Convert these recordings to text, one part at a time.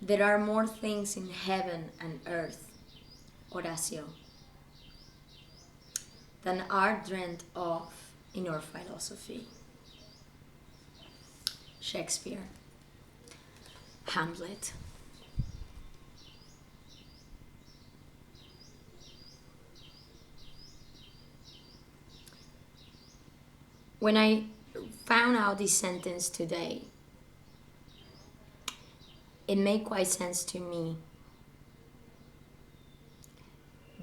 There are more things in heaven and earth, Horacio, than are dreamt of in your philosophy. Shakespeare. Hamlet. When I found out this sentence today, it made quite sense to me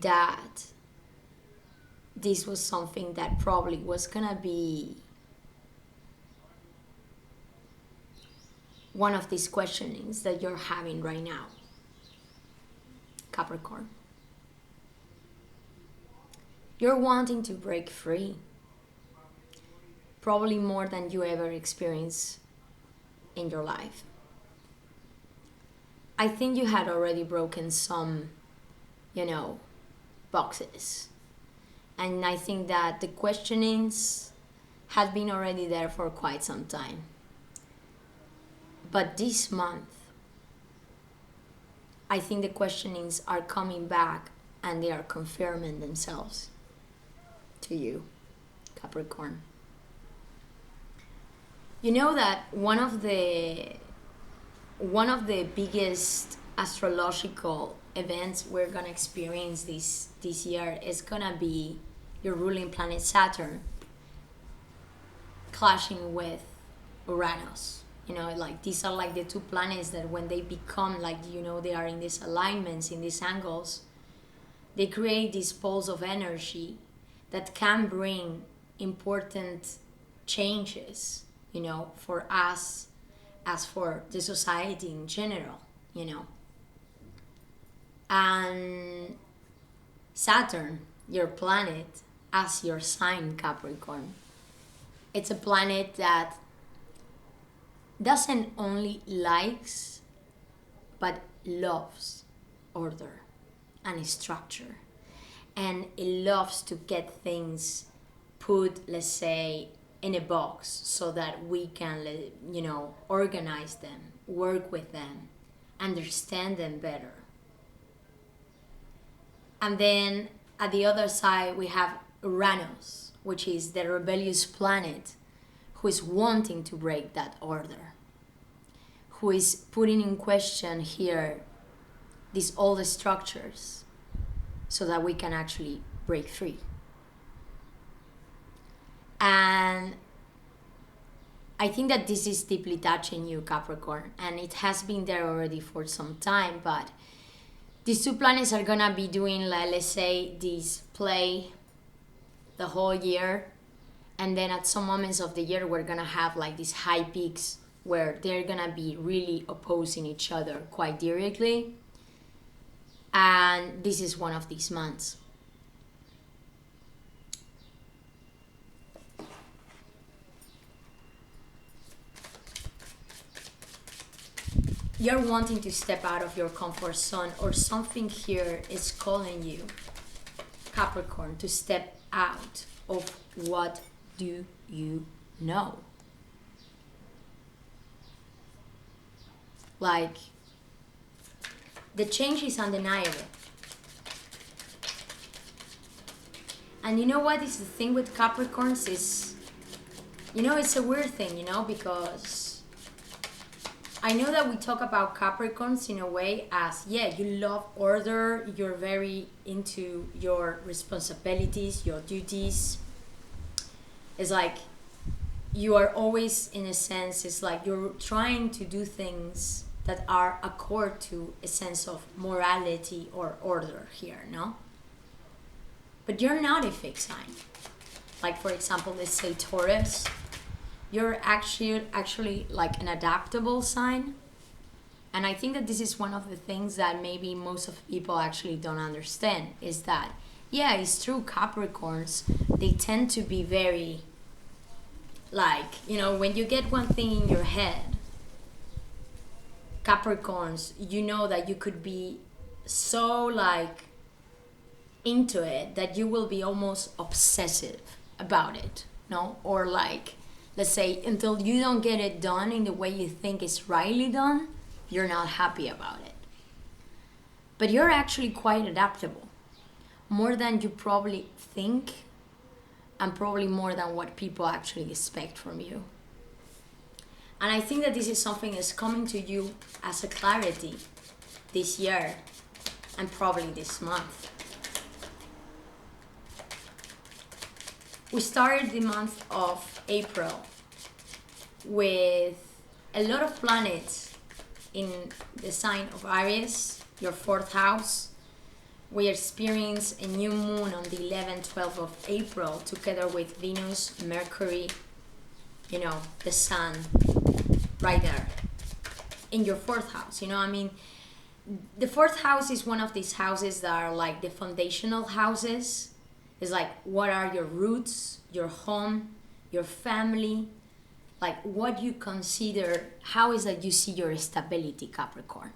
that this was something that probably was gonna be one of these questionings that you're having right now, Capricorn. You're wanting to break free, probably more than you ever experienced in your life. I think you had already broken some, boxes. And I think that the questionings had been already there for quite some time. But this month, I think the questionings are coming back and they are confirming themselves to you, Capricorn. You know that one of the biggest astrological events we're gonna experience this year is gonna be your ruling planet Saturn clashing with Uranus. These are like the two planets that when they become they are in these alignments, in these angles, they create this pulse of energy that can bring important changes, for us as for the society in general, And Saturn, your planet, as your sign, Capricorn, it's a planet that doesn't only likes, but loves order and structure. And it loves to get things put, let's say, in a box so that we can, organize them, work with them, understand them better. And then at the other side, we have Uranus, which is the rebellious planet who is wanting to break that order, who is putting in question here these old structures so that we can actually break free. And I think that this is deeply touching you, Capricorn, and it has been there already for some time, but these two planets are gonna be doing, let's say, this play the whole year, and then at some moments of the year we're gonna have these high peaks where they're gonna be really opposing each other quite directly, and this is one of these months. You're wanting to step out of your comfort zone, or something here is calling you, Capricorn, to step out of what do you know. The change is undeniable. And you know what is the thing with Capricorns is, it's a weird thing, because I know that we talk about Capricorns in a way as, you love order, you're very into your responsibilities, your duties. It's like you are always, in a sense, it's like you're trying to do things that are accord to a sense of morality or order here, no? But you're not a fixed sign. For example, let's say Taurus. You're actually like an adaptable sign. And I think that this is one of the things that maybe most of people actually don't understand, is that, it's true, Capricorns, they tend to be very, when you get one thing in your head, Capricorns, that you could be so into it that you will be almost obsessive about it, no? Or let's say, until you don't get it done in the way you think is rightly done, you're not happy about it. But you're actually quite adaptable, more than you probably think, and probably more than what people actually expect from you. And I think that this is something that's coming to you as a clarity this year and probably this month. We started the month of April with a lot of planets in the sign of Aries, your 4th house. We experience a new moon on the 11th, 12th of April, together with Venus, Mercury, you know, the sun, right there, in your 4th house. You know, I mean, the 4th house is one of these houses that are like the foundational houses. It's like, what are your roots, your home, your family, like what you consider, how is that you see your stability, Capricorn.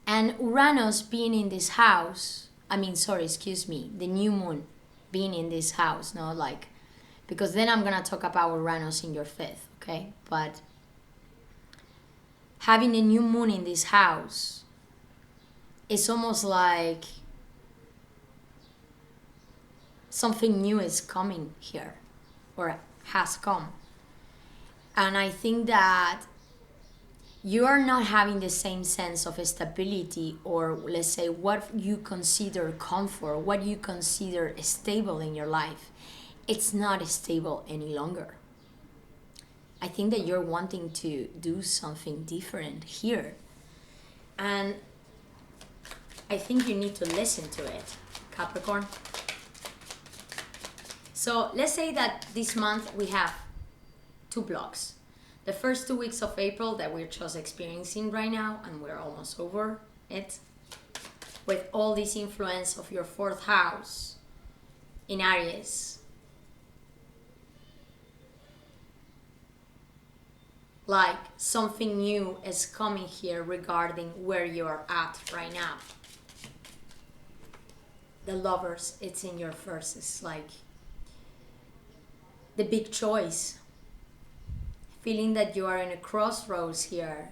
And Uranus being in this house, the new moon being in this house, no, like, because then I'm gonna talk about Uranus in your 5th, okay? But having a new moon in this house, it's almost like something new is coming here, or has come. And I think that you are not having the same sense of stability, or let's say what you consider comfort, what you consider stable in your life. It's not stable any longer. I think that you're wanting to do something different here. And I think you need to listen to it, Capricorn. So let's say that this month we have 2 blocks. The first 2 weeks of April that we're just experiencing right now, and we're almost over it, with all this influence of your 4th house in Aries. Like something new is coming here regarding where you're at right now. The Lovers, it's in your first. It's like the big choice. Feeling that you are in a crossroads here.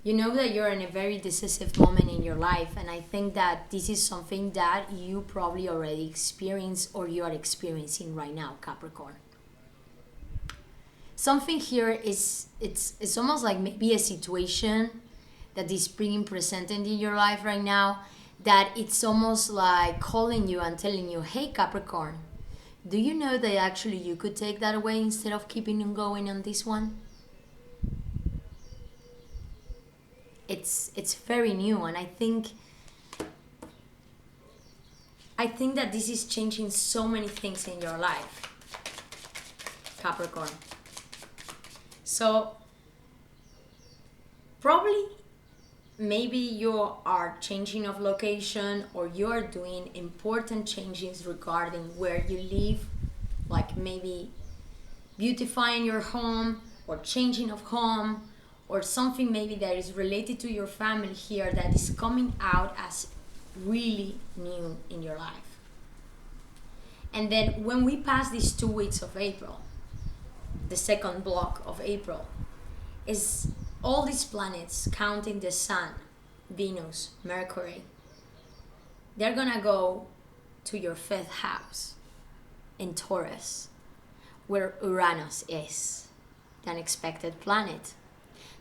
You know that you're in a very decisive moment in your life, and I think that this is something that you probably already experienced or you are experiencing right now, Capricorn. Something here is, it's almost like maybe a situation that is being presented in your life right now, that it's almost like calling you and telling you, hey Capricorn, do you know that actually you could take that away instead of keeping on going on this one? It's very new, and I think that this is changing so many things in your life, Capricorn. So probably maybe you are changing of location, or you are doing important changes regarding where you live, like maybe beautifying your home or changing of home, or something maybe that is related to your family here that is coming out as really new in your life. And then when we pass these 2 weeks of April, the second block of April, is all these planets, counting the sun, Venus, Mercury, they're gonna go to your 5th house in Taurus, where Uranus is, the unexpected planet.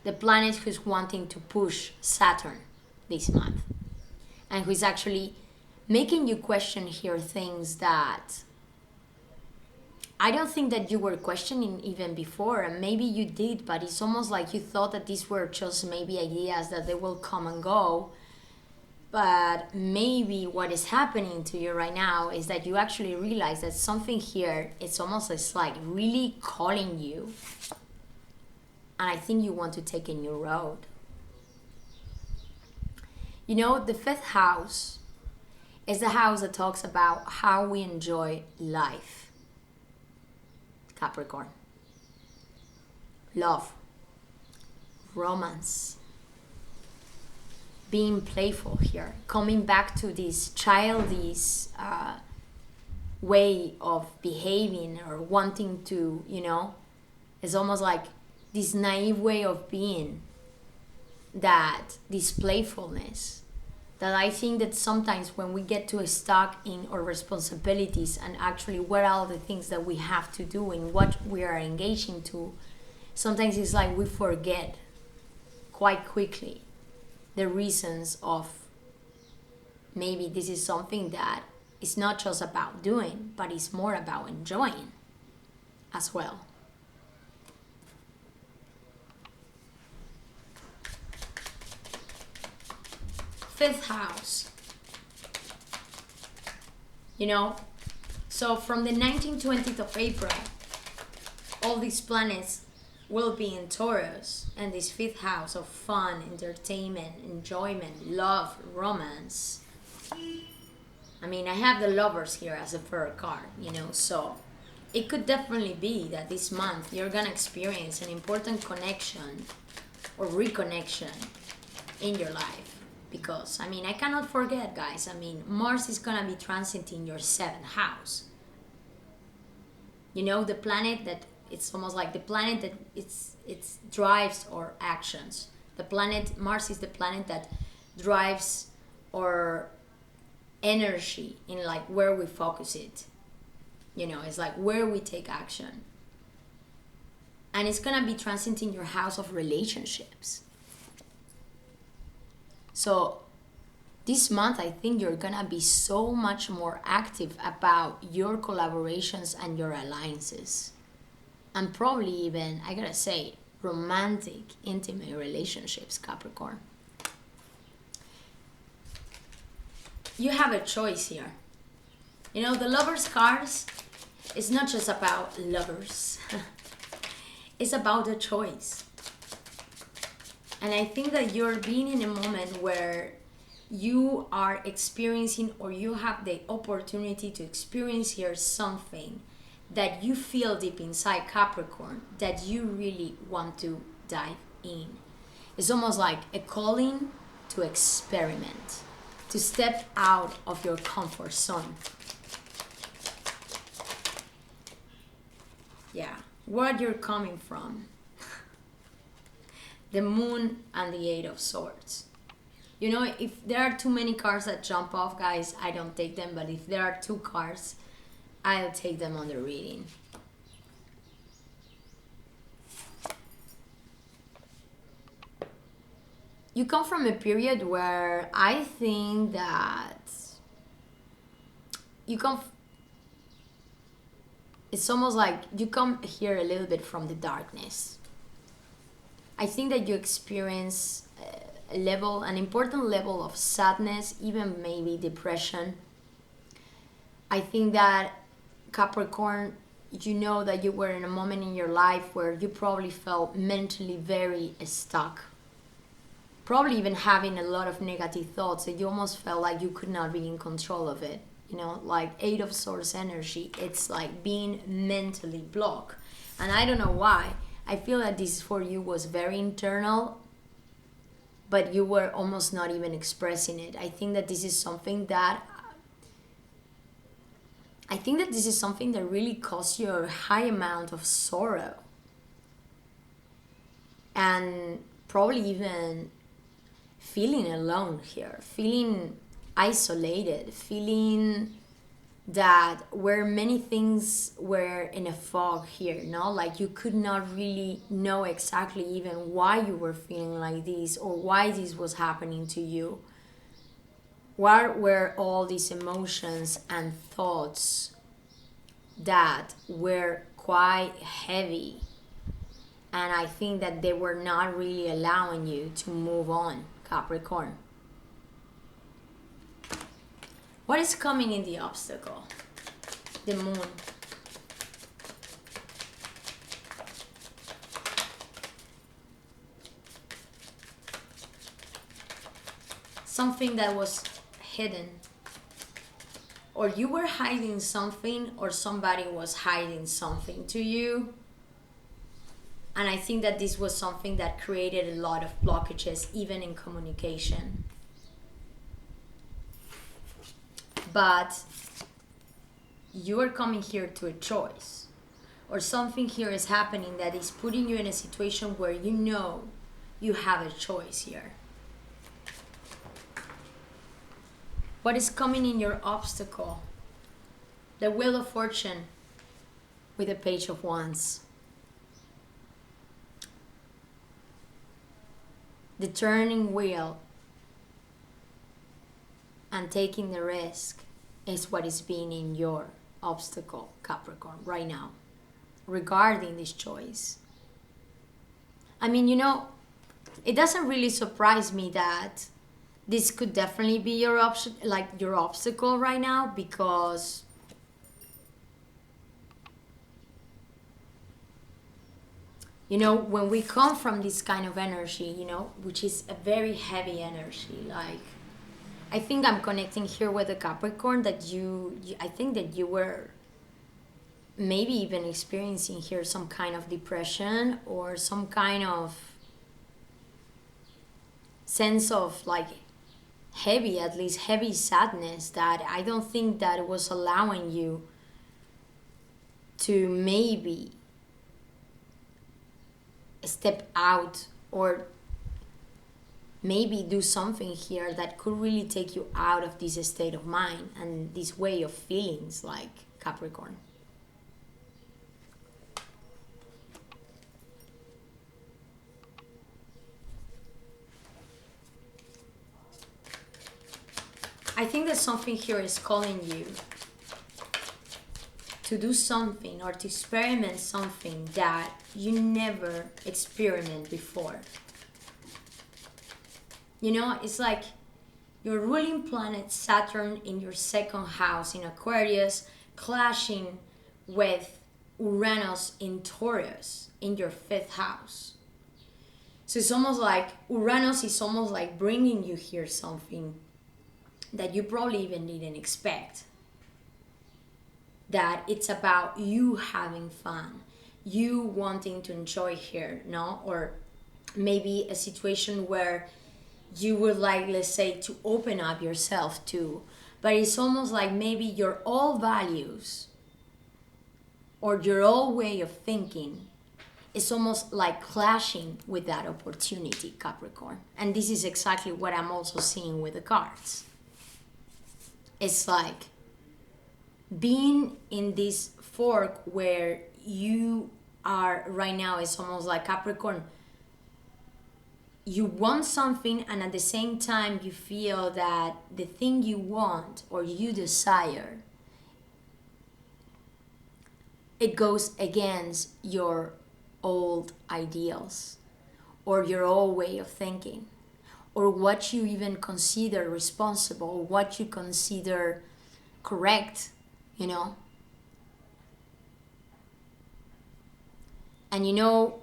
The planet who's wanting to push Saturn this month, and who's actually making you question here things that I don't think that you were questioning even before, and maybe you did, but it's almost like you thought that these were just maybe ideas that they will come and go. But maybe what is happening to you right now is that you actually realize that something here, it's almost like really calling you. And I think you want to take a new road. You know, the 5th house is the house that talks about how we enjoy life. Capricorn. Love. Romance. Being playful here. Coming back to this childish way of behaving or wanting to, you know, it's almost like this naive way of being, that this playfulness, that I think that sometimes when we get too stuck in our responsibilities and actually what are the things that we have to do and what we are engaging to, sometimes it's like we forget quite quickly the reasons of maybe this is something that is not just about doing, but it's more about enjoying as well. Fifth house. You know, so from the 19th, 20th of April, all these planets will be in Taurus, and this fifth house of fun, entertainment, enjoyment, love, romance. I mean, I have the Lovers here as a third card, you know, so it could definitely be that this month you're gonna experience an important connection or reconnection in your life. Because, I mean, I cannot forget, guys, I mean, Mars is gonna be transiting your 7th house. You know, the planet that, it's almost like the planet that it's drives our actions. The planet, Mars is the planet that drives our energy in like where we focus it. You know, it's like where we take action. And it's gonna be transiting your house of relationships. So this month, I think you're gonna be so much more active about your collaborations and your alliances. And probably even, I gotta say, romantic, intimate relationships, Capricorn. You have a choice here. You know, the Lovers cards is not just about lovers. It's about a choice. And I think that you're being in a moment where you are experiencing, or you have the opportunity to experience here something that you feel deep inside, Capricorn, that you really want to dive in. It's almost like a calling to experiment, to step out of your comfort zone. Yeah, where you're coming from. The Moon and the Eight of Swords. You know, if there are too many cards that jump off, guys, I don't take them. But if there are 2 cards, I'll take them on the reading. You come from a period where I think that you come... It's almost like you come here a little bit from the darkness. I think that you experience an important level of sadness, even maybe depression. I think that, Capricorn, you know that you were in a moment in your life where you probably felt mentally very stuck. Probably even having a lot of negative thoughts that you almost felt like you could not be in control of it. You know, like 8 of Swords energy, it's like being mentally blocked. And I don't know why. I feel that this for you was very internal, but you were almost not even expressing it. I think that this is something that really caused you a high amount of sorrow. And probably even feeling alone here, feeling isolated, feeling that where many things were in a fog here, no? Like you could not really know exactly even why you were feeling like this or why this was happening to you. What were all these emotions and thoughts that were quite heavy? And I think that they were not really allowing you to move on, Capricorn. What is coming in the obstacle? The Moon. Something that was hidden. Or you were hiding something, or somebody was hiding something to you. And I think that this was something that created a lot of blockages, even in communication. But you are coming here to a choice. or something here is happening that is putting you in a situation where you know you have a choice here. What is coming in your obstacle? The Wheel of Fortune with the Page of Wands. The turning wheel and taking the risk is what is being in your obstacle, Capricorn, right now, regarding this choice. I mean, you know, it doesn't really surprise me that this could definitely be your option, like your obstacle right now, because you know, when we come from this kind of energy, you know, which is a very heavy energy, like, I think I'm connecting here with the Capricorn that I think that you were maybe even experiencing here some kind of depression or some kind of sense of like heavy, at least heavy sadness that I don't think that it was allowing you to maybe step out or maybe do something here that could really take you out of this state of mind and this way of feelings, like Capricorn. I think that something here is calling you to do something or to experiment something that you never experienced before. You know, it's like your ruling planet Saturn in your second house in Aquarius clashing with Uranus in Taurus in your fifth house. So it's almost like Uranus is almost like bringing you here something that you probably even didn't expect. That it's about you having fun, you wanting to enjoy here, no? Or maybe a situation where you would like, let's say, to open up yourself to, but it's almost like maybe your old values or your old way of thinking is almost like clashing with that opportunity, Capricorn. And this is exactly what I'm also seeing with the cards. It's like being in this fork where you are right now is almost like Capricorn. You want something and at the same time you feel that the thing you want or you desire, it goes against your old ideals or your old way of thinking or what you even consider responsible, what you consider correct, you know. And you know,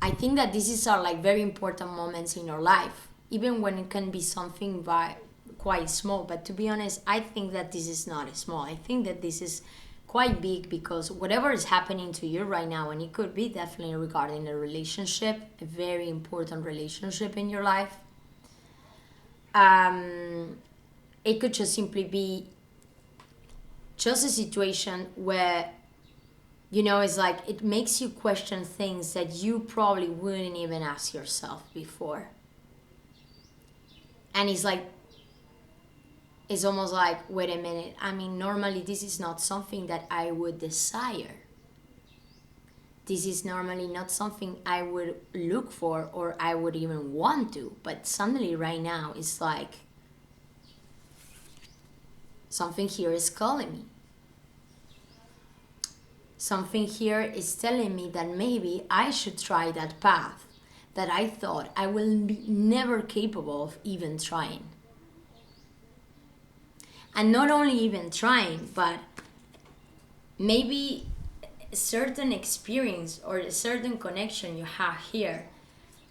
I think that these are like very important moments in your life, even when it can be something quite small. But to be honest, I think that this is not small. I think that this is quite big, because whatever is happening to you right now, and it could be definitely regarding a relationship, a very important relationship in your life, it could just simply be just a situation where, you know, it's like it makes you question things that you probably wouldn't even ask yourself before. And it's like, it's almost like, wait a minute, I mean, normally this is not something that I would desire. This is normally not something I would look for or I would even want to. But suddenly right now, it's like something here is calling me. Something here is telling me that maybe I should try that path that I thought I will be never capable of even trying. And not only even trying, but maybe a certain experience or a certain connection you have here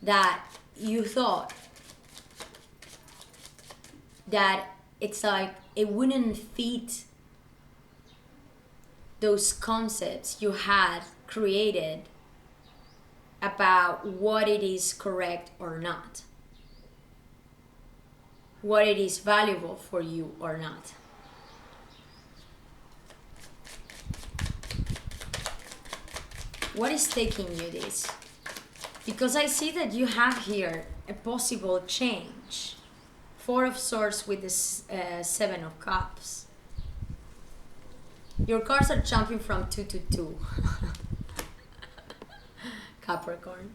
that you thought that it's like it wouldn't fit those concepts you had created about what it is correct or not, what it is valuable for you or not. What is taking you this? Because I see that you have here a possible change. Four of Swords with the Seven of Cups. Your cards are jumping from 2 to 2. Capricorn.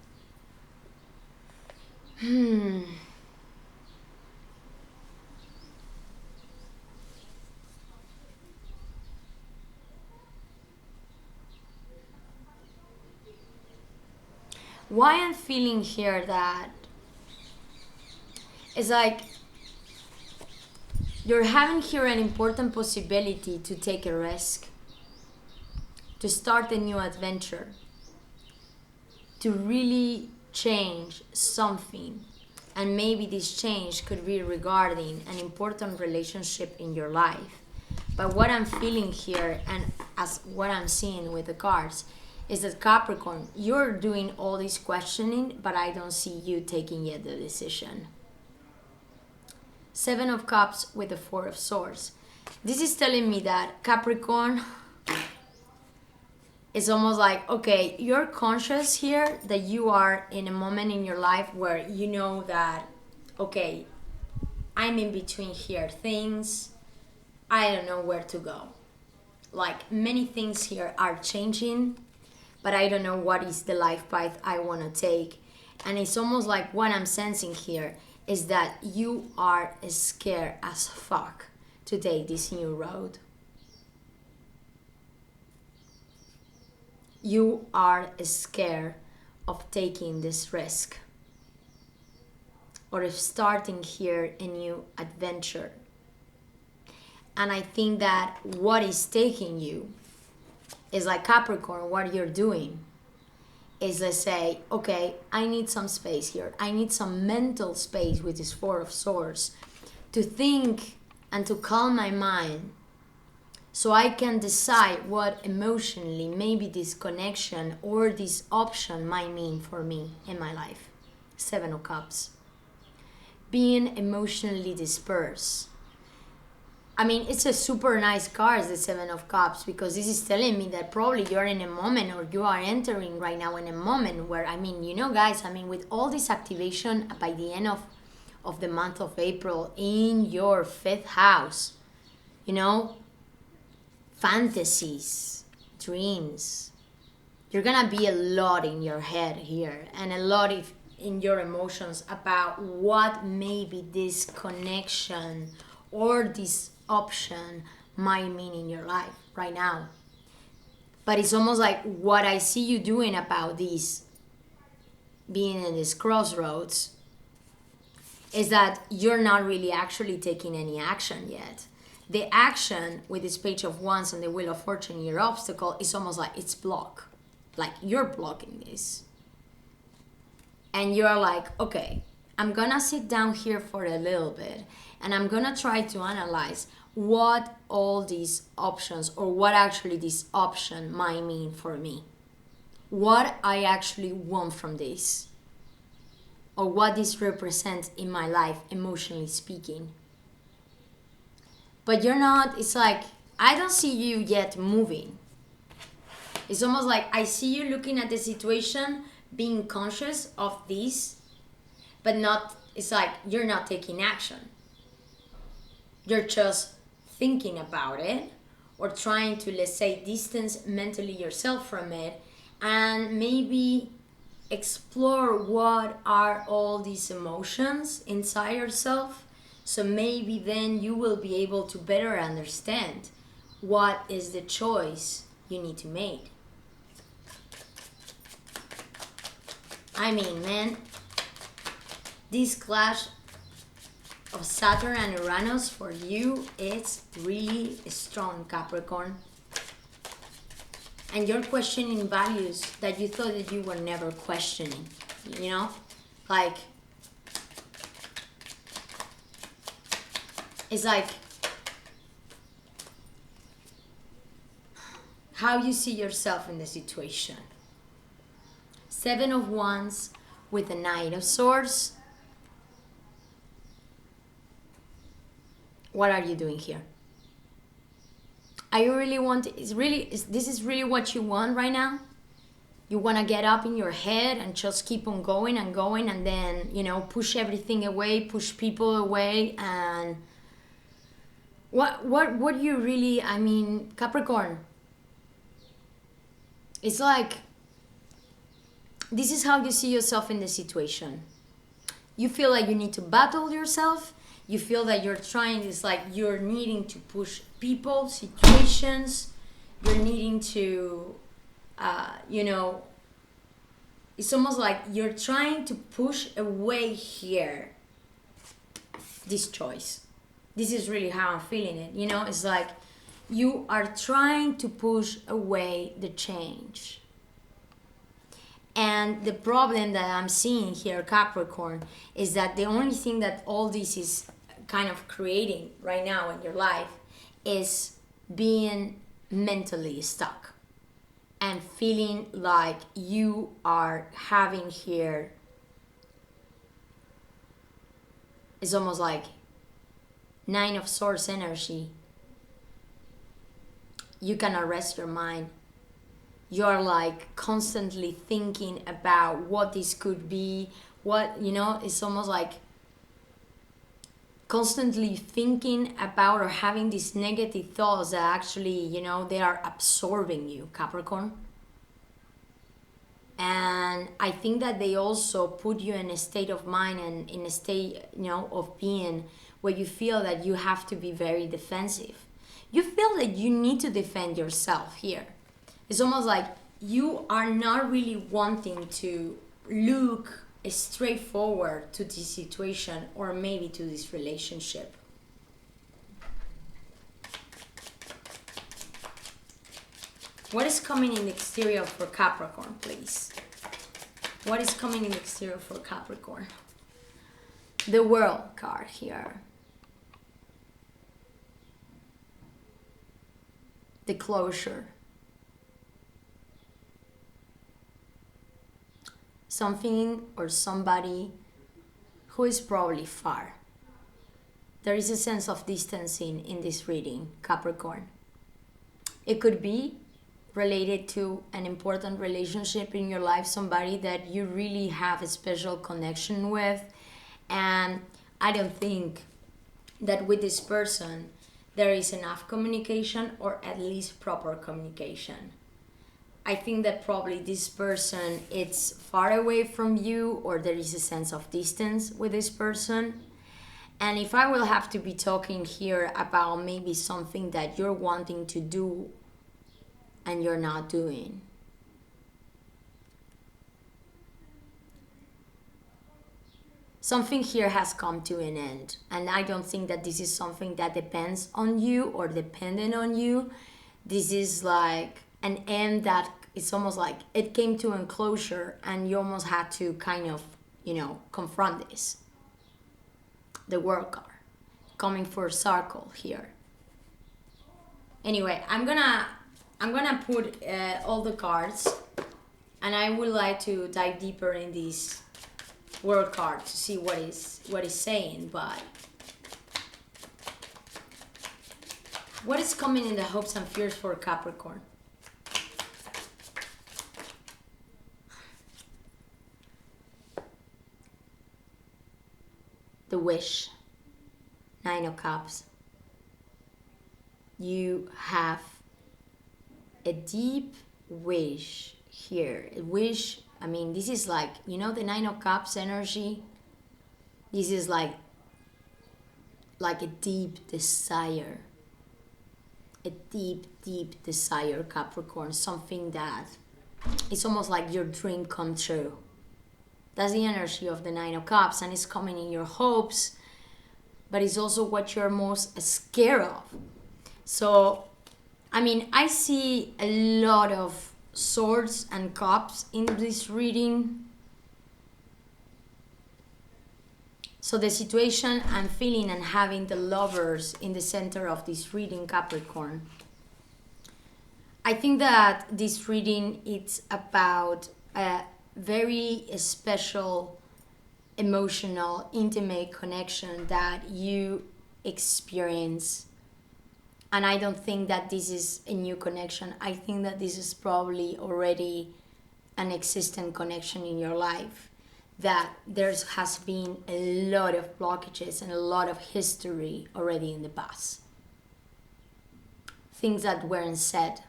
Why I'm feeling here that it's like you're having here an important possibility to take a risk, to start a new adventure, to really change something. And maybe this change could be regarding an important relationship in your life. But what I'm feeling here, and as what I'm seeing with the cards, is that Capricorn, you're doing all this questioning, but I don't see you taking yet the decision. Seven of Cups with the Four of Swords. This is telling me that Capricorn is almost like, okay, you're conscious here that you are in a moment in your life where you know that, okay, I'm in between here things, I don't know where to go. Like many things here are changing, but I don't know what is the life path I want to take. And it's almost like what I'm sensing here is that you are scared as fuck to take this new road. You are scared of taking this risk or of starting here a new adventure. And I think that what is taking you is like Capricorn, what you're doing is, let's say, okay, I need some space here. I need some mental space with this Four of Swords to think and to calm my mind so I can decide what emotionally maybe this connection or this option might mean for me in my life. Seven of Cups. Being emotionally dispersed. I mean, it's a super nice card, the Seven of Cups, because this is telling me that probably you're in a moment, or you are entering right now in a moment where, I mean, you know, guys, I mean, with all this activation by the end of the month of April in your 5th house, you know, fantasies, dreams, you're gonna be a lot in your head here and a lot in your emotions about what maybe this connection or this option might mean in your life right now. But it's almost like what I see you doing about this, being in this crossroads, is that you're not really actually taking any action yet. The action with this Page of Wands and the Wheel of Fortune, your obstacle, is almost like it's blocked. Like you're blocking this. And you're like, okay, I'm gonna sit down here for a little bit and I'm gonna try to analyze what all these options or what actually this option might mean for me. What I actually want from this. Or what this represents in my life, emotionally speaking. But you're not, it's like, I don't see you yet moving. It's almost like I see you looking at the situation, being conscious of this, but not, it's like you're not taking action. You're just thinking about it or trying to, let's say, distance mentally yourself from it and maybe explore what are all these emotions inside yourself. So maybe then you will be able to better understand what is the choice you need to make. I mean, man, this clash of Saturn and Uranus for you, it's really strong, Capricorn. And you're questioning values that you thought that you were never questioning, you know? Like, it's like how you see yourself in the situation. Seven of Wands with the Knight of Swords. What are you doing here? Are you really this is really what you want right now? You want to get up in your head and just keep on going and going, and then, you know, push everything away, push people away. And what you really, I mean, Capricorn, it's like, this is how you see yourself in the situation. You feel like you need to battle yourself. You feel that you're trying, it's like you're needing to push people, situations. You're needing to, you know, it's almost like you're trying to push away here this choice. This is really how I'm feeling it. You know, it's like you are trying to push away the change. And the problem that I'm seeing here, Capricorn, is that the only thing that all this is kind of creating right now in your life is being mentally stuck and feeling like you are having here, it's almost like Nine of Swords energy. You cannot rest your mind. You're like constantly thinking about what this could be, what, you know, it's almost like constantly thinking about or having these negative thoughts that actually, you know, they are absorbing you, Capricorn. And I think that they also put you in a state of mind and in a state, you know, of being where you feel that you have to be very defensive. You feel that you need to defend yourself here. It's almost like you are not really wanting to look straightforward to this situation or maybe to this relationship. What is coming in the exterior for Capricorn, please? What is coming in the exterior for Capricorn? The World card here. The closure. Something or somebody who is probably far. There is a sense of distancing in this reading, Capricorn. It could be related to an important relationship in your life, somebody that you really have a special connection with. And I don't think that with this person there is enough communication, or at least proper communication. I think that probably this person is far away from you, or there is a sense of distance with this person. And if I will have to be talking here about maybe something that you're wanting to do and you're not doing. Something here has come to an end, and I don't think that this is something that depends on you or dependent on you. This is like an end that it's almost like it came to a closure and you almost had to kind of, you know, confront this. The World card coming for a circle here. Anyway, I'm gonna put all the cards, and I would like to dive deeper in this World card to see what is saying. But what is coming in the hopes and fears for Capricorn? The wish. Nine of Cups. You have a deep wish here. A wish, I mean, this is like, you know, the Nine of Cups energy. This is like a deep desire. A deep, deep desire, Capricorn. Something that it's almost like your dream come true. That's the energy of the Nine of Cups, and it's coming in your hopes, but it's also what you're most scared of. So, I mean, I see a lot of swords and cups in this reading. So the situation I'm feeling and having the Lovers in the center of this reading, Capricorn. I think that this reading, it's about a very special, emotional, intimate connection that you experience. And I don't think that this is a new connection. I think that this is probably already an existent connection in your life, that there has been a lot of blockages and a lot of history already in the past. Things that weren't said,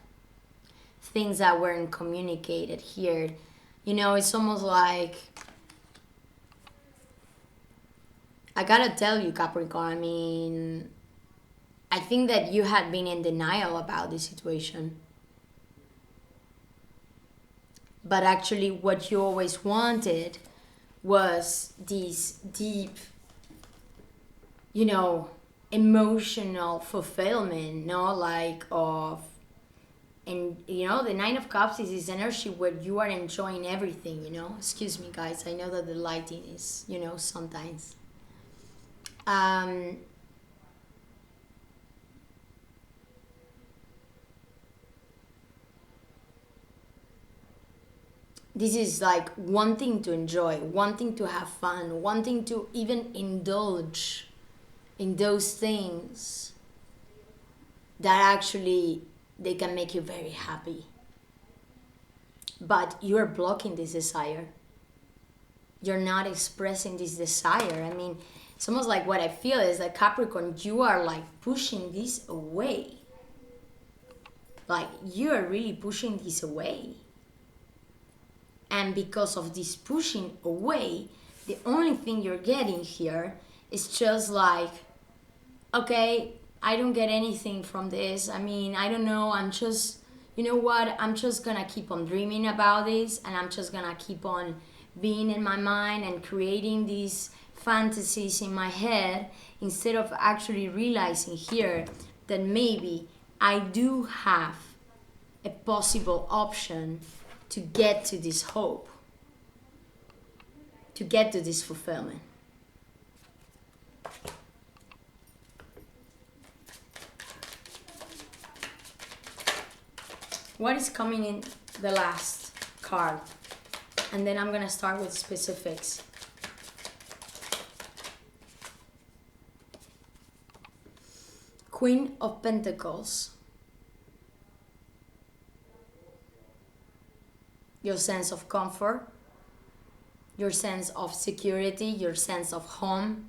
things that weren't communicated here. You know, it's almost like, I gotta tell you, Capricorn, I mean, I think that you had been in denial about this situation. But actually what you always wanted was this deep, you know, emotional fulfillment, no? Like of, and you know, the Nine of Cups is this energy where you are enjoying everything, you know? Excuse me, guys, I know that the lighting is, you know, sometimes. This is like wanting to enjoy, wanting to have fun, wanting to even indulge in those things that actually they can make you very happy. But you're blocking this desire. You're not expressing this desire. I mean, it's almost like what I feel is that Capricorn, you are like pushing this away. Like you are really pushing this away. And because of this pushing away, the only thing you're getting here is just like, okay, I don't get anything from this. I mean, I don't know. I'm just, you know what? I'm just going to keep on dreaming about this. And I'm just going to keep on being in my mind and creating these fantasies in my head, instead of actually realizing here that maybe I do have a possible option to get to this hope, to get to this fulfillment. What is coming in the last card? And then I'm going to start with specifics. Queen of Pentacles. Your sense of comfort, your sense of security, your sense of home,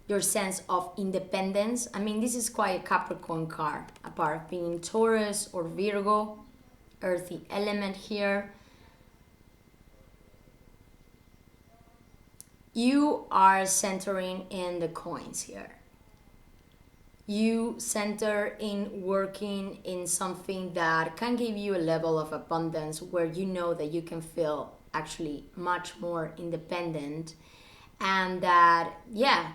your sense of independence. I mean, this is quite a Capricorn card, apart of being Taurus or Virgo, earthy element here. You are centering in the coins here. You center in working in something that can give you a level of abundance where you know that you can feel actually much more independent, and that, yeah,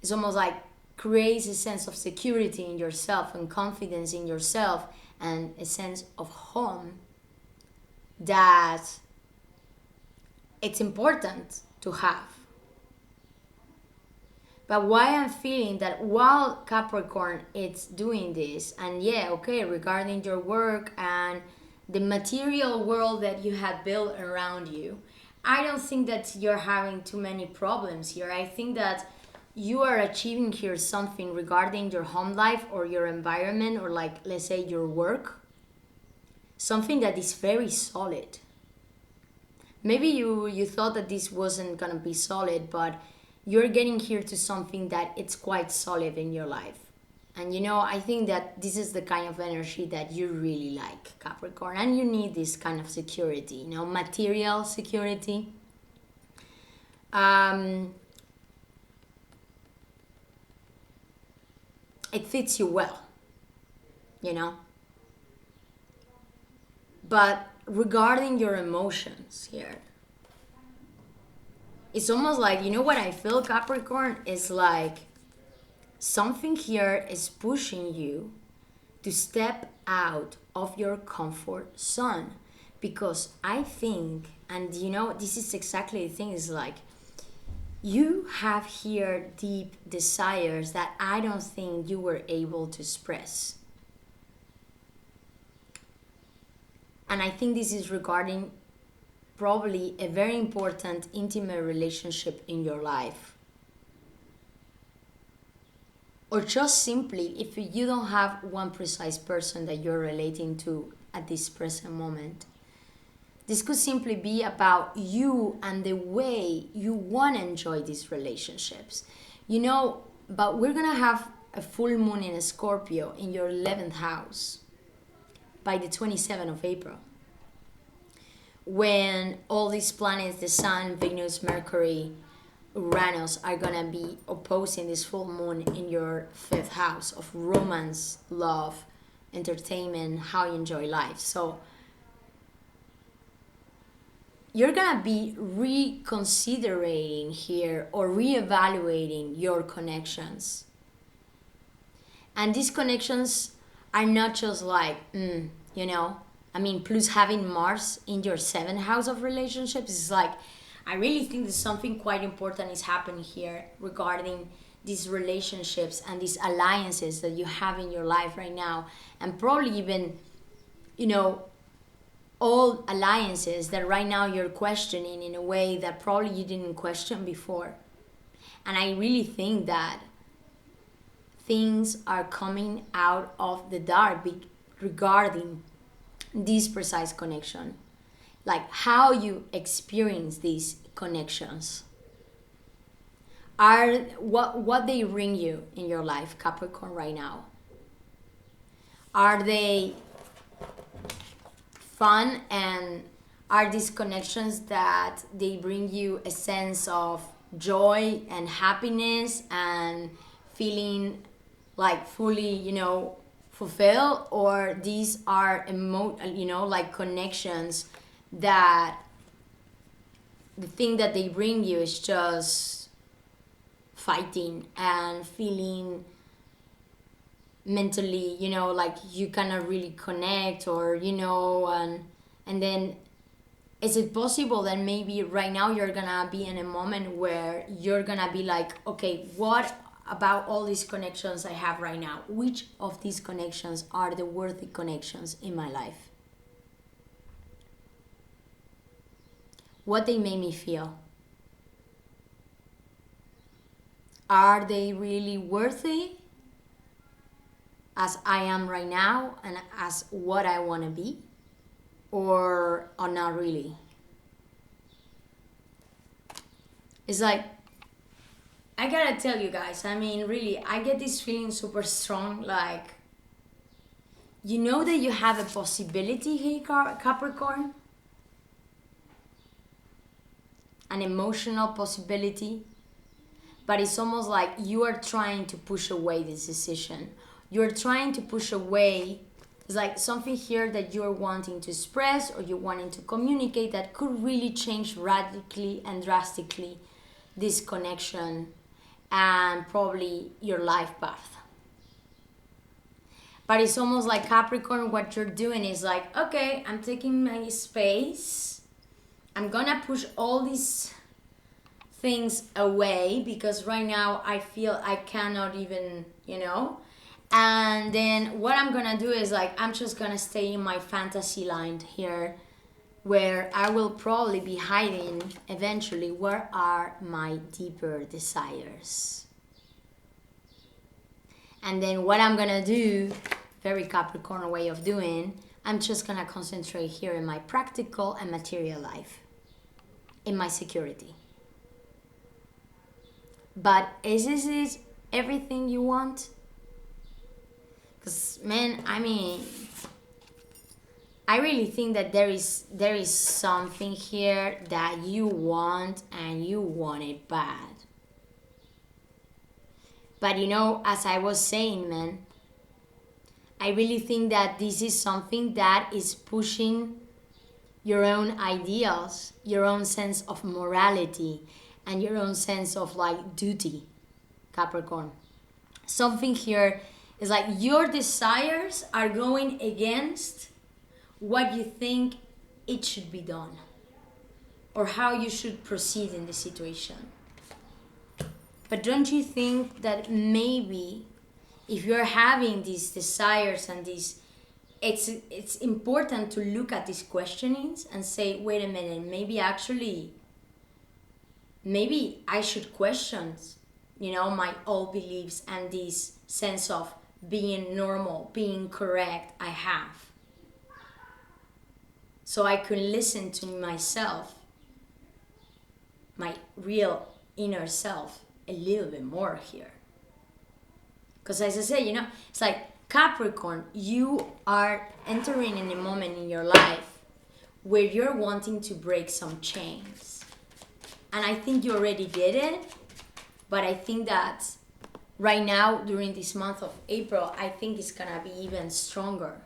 it's almost like creates a sense of security in yourself and confidence in yourself and a sense of home that it's important to have. But why I'm feeling that while Capricorn is doing this, and yeah, okay, regarding your work and the material world that you have built around you, I don't think that you're having too many problems here. I think that you are achieving here something regarding your home life or your environment, or like, let's say, your work. Something that is very solid. Maybe you thought that this wasn't gonna be solid, but you're getting here to something that it's quite solid in your life. And you know, I think that this is the kind of energy that you really like, Capricorn. And you need this kind of security, you know, material security. It fits you well, you know. But regarding your emotions here, it's almost like, you know what I feel, Capricorn? Is like something here is pushing you to step out of your comfort zone. Because I think, and you know, this is exactly the thing, is like you have here deep desires that I don't think you were able to express. And I think this is regarding probably a very important intimate relationship in your life. Or just simply, if you don't have one precise person that you're relating to at this present moment, This could simply be about you and the way you want to enjoy these relationships. You know, but we're going to have a full moon in a Scorpio in your 11th house by the 27th of April. When all these planets, the Sun, Venus, Mercury, Uranus, are going to be opposing this full moon in your 5th house of romance, love, entertainment, how you enjoy life. So you're going to be reconsidering here or reevaluating your connections. And these connections are not just like, plus having Mars in your 7th house of relationships is like, I really think that something quite important is happening here regarding these relationships and these alliances that you have in your life right now. And probably even, all alliances that right now you're questioning in a way that probably you didn't question before. And I really think that things are coming out of the dark regarding this precise connection. Like how you experience these connections. Are what they bring you in your life, Capricorn, right now. Are they fun, and are these connections that they bring you a sense of joy and happiness and feeling like fully, fulfilled, or these are like connections that the thing that they bring you is just fighting and feeling mentally, like you cannot really connect, or and then is it possible that maybe right now you're gonna be in a moment where you're gonna be like, okay, what about all these connections I have right now, which of these connections are the worthy connections in my life? What they made me feel. Are they really worthy as I am right now and as what I want to be, or not really? It's like, I gotta tell you guys, really, I get this feeling super strong, like, that you have a possibility here, Capricorn, an emotional possibility, but it's almost like you are trying to push away this decision. You're trying to push away, it's like something here that you're wanting to express or you're wanting to communicate that could really change radically and drastically this connection and probably your life path. But it's almost like, Capricorn, what you're doing is like, okay, I'm taking my space. I'm gonna push all these things away because right now I feel I cannot even, And then what I'm gonna do is like, I'm just gonna stay in my fantasy land here, where I will probably be hiding eventually where are my deeper desires. And then what I'm gonna do, very Capricorn way of doing, I'm just gonna concentrate here in my practical and material life, in my security. But is this everything you want? Because, man, I really think that there is something here that you want, and you want it bad. But as I was saying, man, I really think that this is something that is pushing your own ideals, your own sense of morality, and your own sense of like duty, Capricorn. Something here is like your desires are going against what you think it should be done or how you should proceed in the situation. But don't you think that maybe if you're having these desires and these, it's important to look at these questionings and say, wait a minute, maybe I should question, my old beliefs and this sense of being normal, being correct I have. so I could listen to myself, my real inner self, a little bit more here. Because as I say, it's like Capricorn, you are entering in a moment in your life where you're wanting to break some chains. And I think you already did it, but I think that right now, during this month of April, I think it's gonna be even stronger,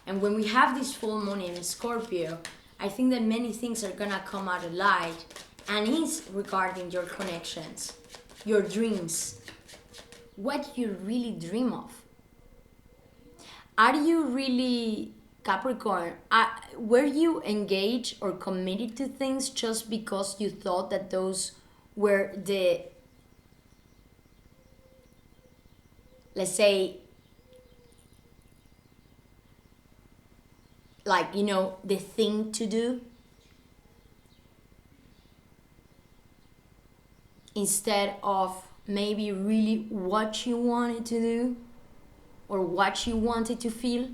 And when we have this full moon in Scorpio, I think that many things are gonna come out of light, and it's regarding your connections, your dreams, what you really dream of. Are you really, Capricorn, were you engaged or committed to things just because you thought that those were the, let's say, like, the thing to do? Instead of maybe really what you wanted to do or what you wanted to feel?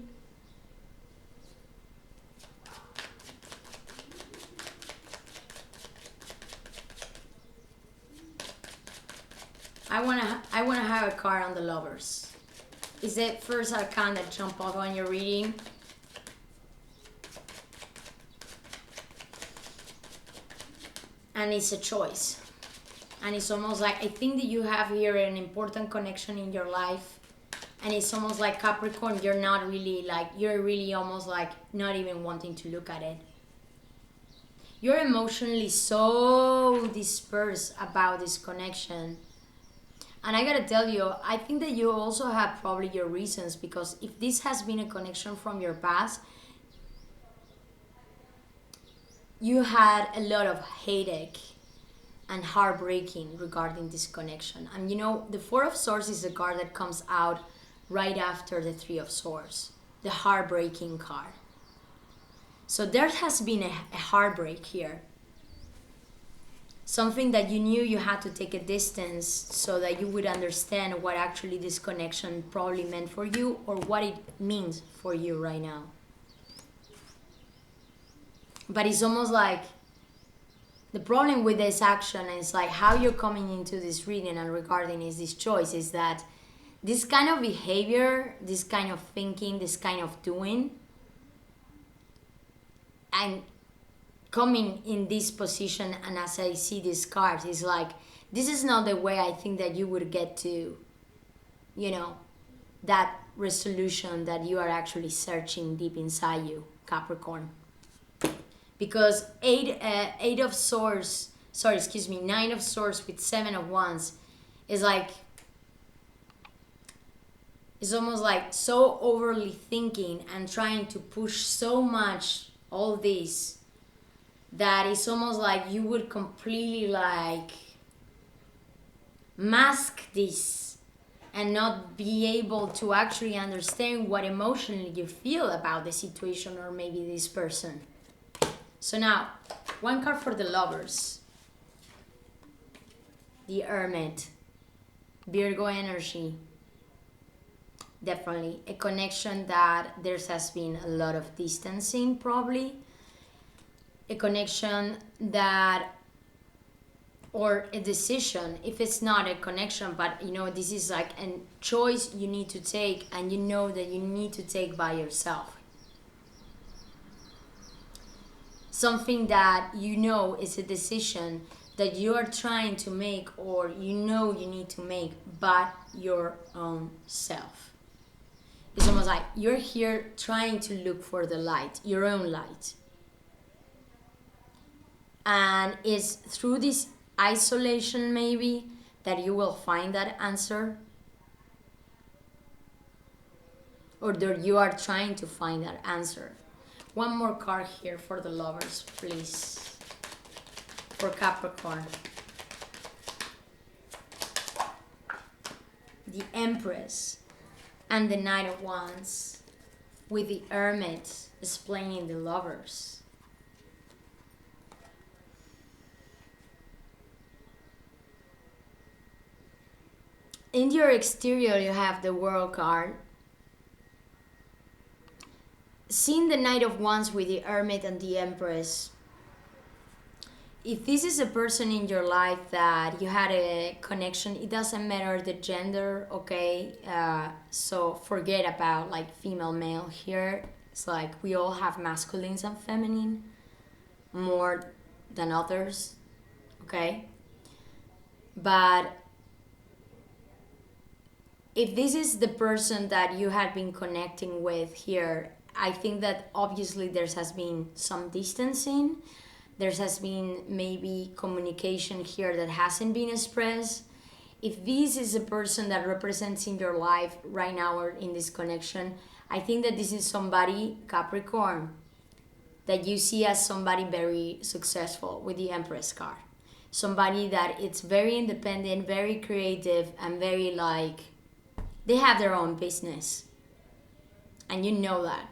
I wanna have a card on the Lovers. Is the first arcana that jump off when you're reading? And it's a choice. And it's almost like, I think that you have here an important connection in your life. And it's almost like, Capricorn, you're not really like, you're really almost like not even wanting to look at it. You're emotionally so dispersed about this connection. And I gotta tell you, I think that you also have probably your reasons, because if this has been a connection from your past, you had a lot of headache and heartbreaking regarding this connection. And the Four of Swords is a card that comes out right after the Three of Swords, the heartbreaking card. So there has been a heartbreak here. Something that you knew you had to take a distance so that you would understand what actually this connection probably meant for you, or what it means for you right now. But it's almost like the problem with this action is like how you're coming into this reading and regarding is this choice, is that this kind of behavior, this kind of thinking, this kind of doing, and coming in this position, and as I see these cards, it's like, this is not the way I think that you would get to, that resolution that you are actually searching deep inside you, Capricorn. Because Nine of Swords with Seven of Wands is like, it's almost like so overly thinking and trying to push so much all this, that it's almost like you would completely like mask this and not be able to actually understand what emotionally you feel about the situation or maybe this person. So now, one card for the Lovers. The Hermit. Virgo energy. Definitely a connection that there has been a lot of distancing, probably. A connection that, or a decision, if it's not a connection, but this is like a choice you need to take, and that you need to take by yourself. Something that is a decision that you are trying to make, or you need to make, but your own self. It's almost like you're here trying to look for the light, your own light. And it's through this isolation maybe that you will find that answer, or that you are trying to find that answer. One more card here for the Lovers, please, for Capricorn. The Empress and the Knight of Wands, with the Hermit explaining the Lovers. In your exterior, you have the World card. seeing the Knight of Wands with the Hermit and the Empress, if this is a person in your life that you had a connection, it doesn't matter the gender, okay? So forget about like female, male here. It's like we all have masculines and feminine more than others, okay? But if this is the person that you had been connecting with here, I think that obviously there has been some distancing. There has been maybe communication here that hasn't been expressed. If this is a person that represents in your life right now or in this connection, I think that this is somebody, Capricorn, that you see as somebody very successful with the Empress card. Somebody that it's very independent, very creative, and very like, they have their own business. And you know that.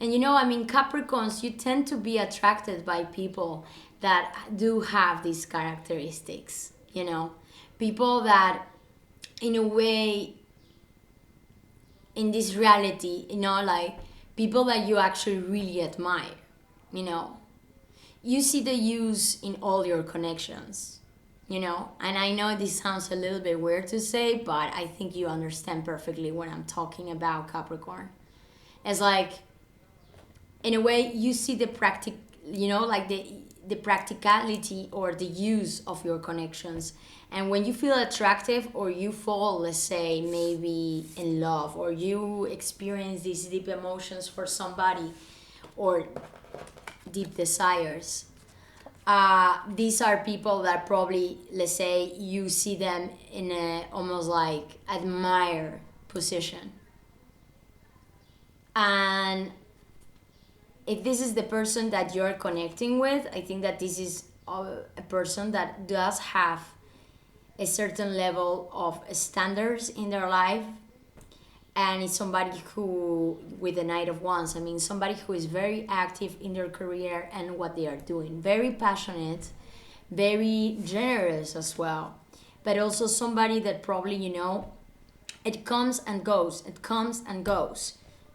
And you know, I mean, Capricorns, you tend to be attracted by people that do have these characteristics, you know. People that, in a way, in this reality, you know, like, people that you actually really admire, you know. You see the use in all your connections, you know. And I know this sounds a little bit weird to say, but I think you understand perfectly what I'm talking about, Capricorn. It's like, in a way, you see the the practicality or the use of your connections. And when you feel attractive or you fall, let's say, maybe in love, or you experience these deep emotions for somebody or deep desires, these are people that probably, let's say, you see them in a almost like admire position. And if this is the person that you're connecting with, I think that this is a person that does have a certain level of standards in their life. And it's somebody who, with the Knight of Wands, I mean, somebody who is very active in their career and what they are doing. Very passionate, very generous as well. But also somebody that probably, you know, it comes and goes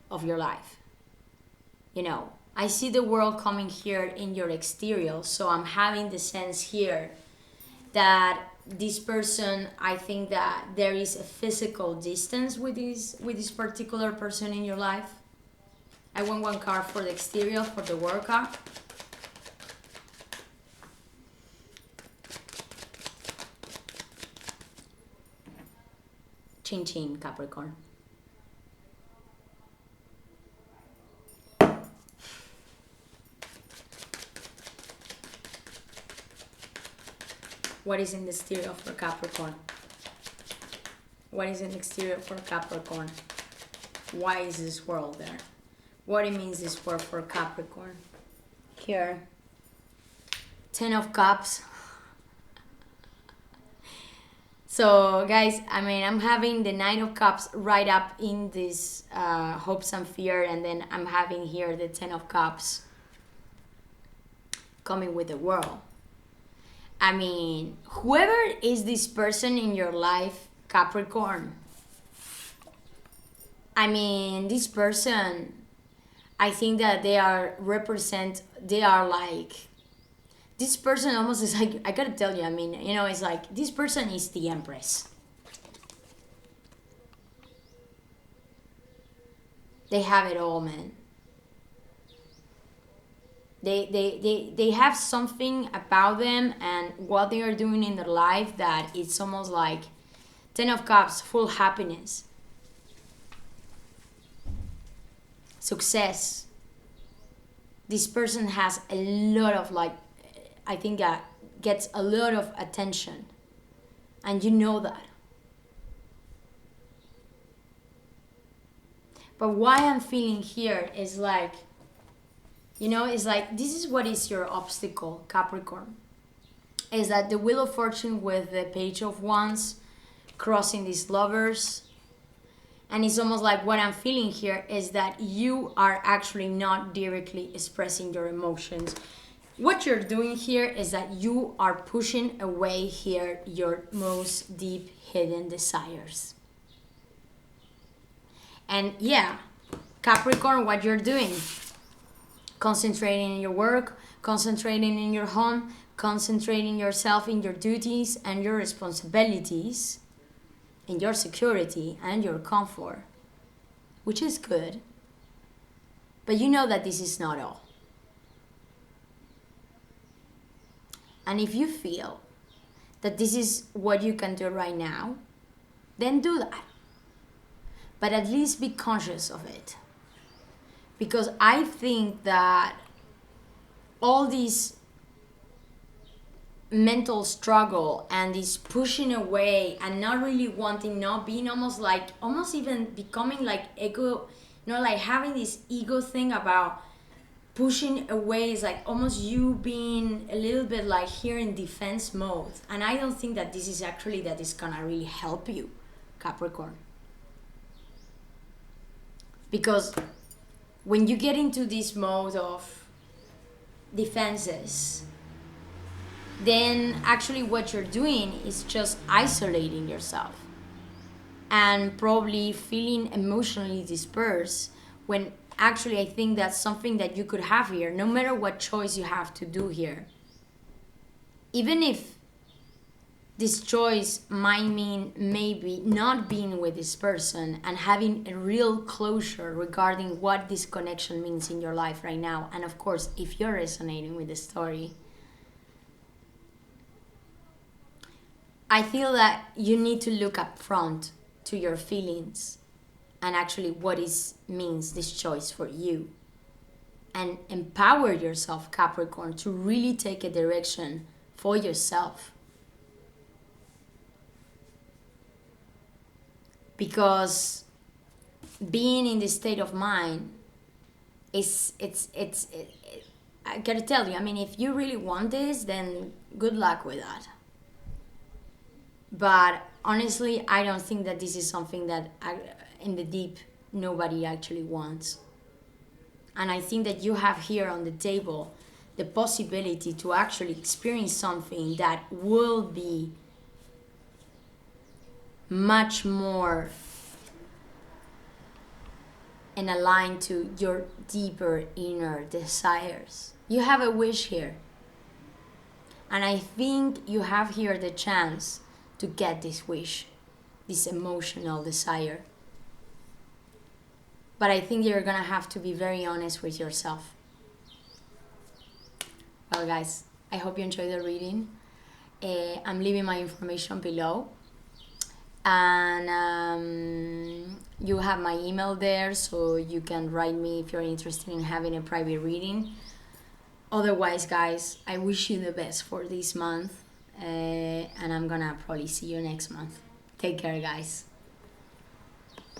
of your life. You know, I see the world coming here in your exterior, so I'm having the sense here that this person, I think that there is a physical distance with this particular person in your life. I want one card for the exterior, for the world card. Chin chin, Capricorn. What is in the exterior for Capricorn? What is in the exterior for Capricorn? Why is this world there? What it means this world for Capricorn? Here. 10 of Cups. So guys, I mean, I'm having the 9 of Cups right up in this hopes and fear, and then I'm having here the 10 of Cups coming with the world. I mean, whoever is this person in your life, Capricorn, I mean, this person, I think that they are like, this person almost is like, I gotta tell you, I mean, you know, it's like, this person is the Empress. They have it all, man. They have something about them and what they are doing in their life that it's almost like 10 of Cups, full happiness, success. This person has a lot of like, I think that gets a lot of attention, and you know that. But why I'm feeling here is like, you know, it's like, this is what is your obstacle, Capricorn. Is that the Wheel of Fortune with the Page of Wands crossing these lovers. And it's almost like what I'm feeling here is that you are actually not directly expressing your emotions. What you're doing here is that you are pushing away here your most deep hidden desires. And yeah, Capricorn, what you're doing. Concentrating in your work, concentrating in your home, concentrating yourself in your duties and your responsibilities, in your security and your comfort, which is good. But you know that this is not all. And if you feel that this is what you can do right now, then do that. But at least be conscious of it. Because I think that all this mental struggle and this pushing away and not really wanting, not being almost even becoming like ego, like having this ego thing about pushing away is like almost you being a little bit like here in defense mode. And I don't think that this is actually that is gonna really help you, Capricorn. Because when you get into this mode of defenses, then actually what you're doing is just isolating yourself and probably feeling emotionally dispersed, when actually I think that's something that you could have here, no matter what choice you have to do here. Even if this choice might mean maybe not being with this person and having a real closure regarding what this connection means in your life right now. And of course, if you're resonating with the story, I feel that you need to look up front to your feelings and actually what means this choice for you. And empower yourself, Capricorn, to really take a direction for yourself. Because being in this state of mind I gotta tell you, I mean, if you really want this, then good luck with that. But honestly, I don't think that this is something that in the deep nobody actually wants. And I think that you have here on the table the possibility to actually experience something that will be much more and aligned to your deeper inner desires. You have a wish here. And I think you have here the chance to get this wish, this emotional desire. But I think you're gonna have to be very honest with yourself. Well, guys, I hope you enjoyed the reading. I'm leaving my information below. And you have my email there, so you can write me if you're interested in having a private reading. Otherwise, guys, I wish you the best for this month. And I'm gonna probably see you next month. Take care, guys.